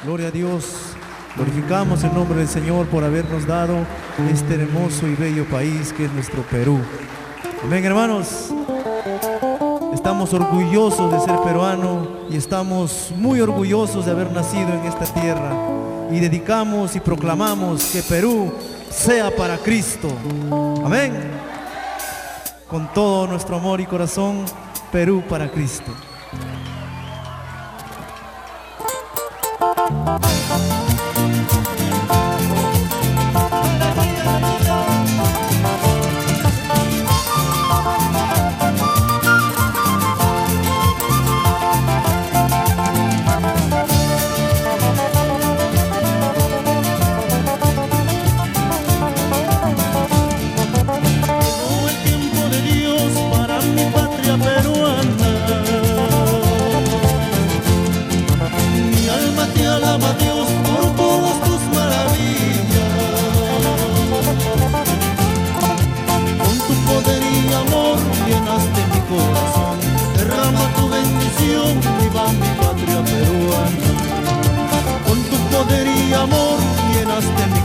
Gloria a Dios. Glorificamos el nombre del Señor por habernos dado este hermoso y bello país que es nuestro Perú. Amén, hermanos. Estamos orgullosos de ser peruanos y estamos muy orgullosos de haber nacido en esta tierra. Y dedicamos y proclamamos que Perú sea para Cristo. Amén. Con todo nuestro amor y corazón, Perú para Cristo.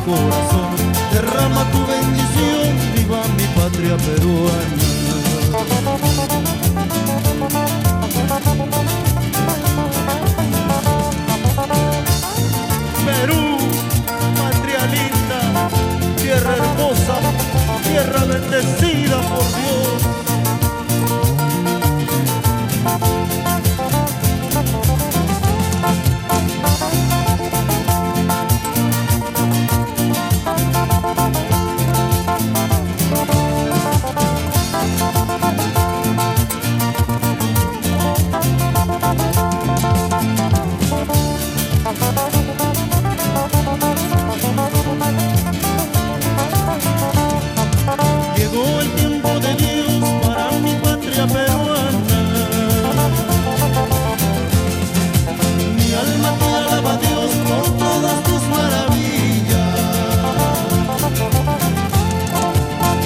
Corazón, derrama tu bendición, viva mi patria peruana. Perú, patria linda, tierra hermosa, tierra bendecida por Dios. Llegó el tiempo de Dios para mi patria peruana. Mi alma te alaba, Dios, por todas tus maravillas.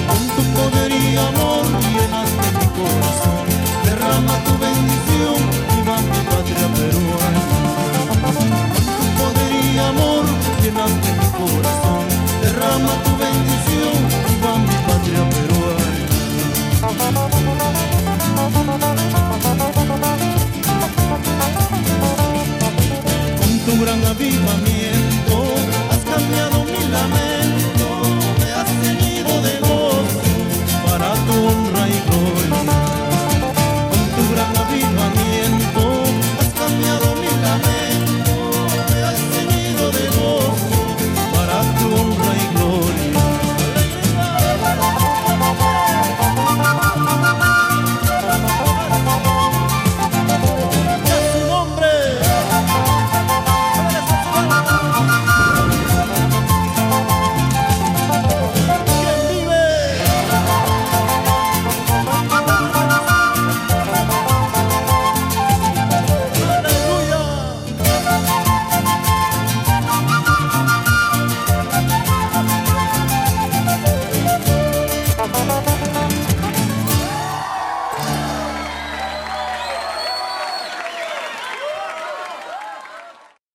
Con tu poder y amor llenaste mi corazón. Derrama tu bendición, viva mi patria peruana. Con tu poder y amor llenaste mi corazón. Derrama tu bendición, viva mi patria peruana. Con tu gran avivamiento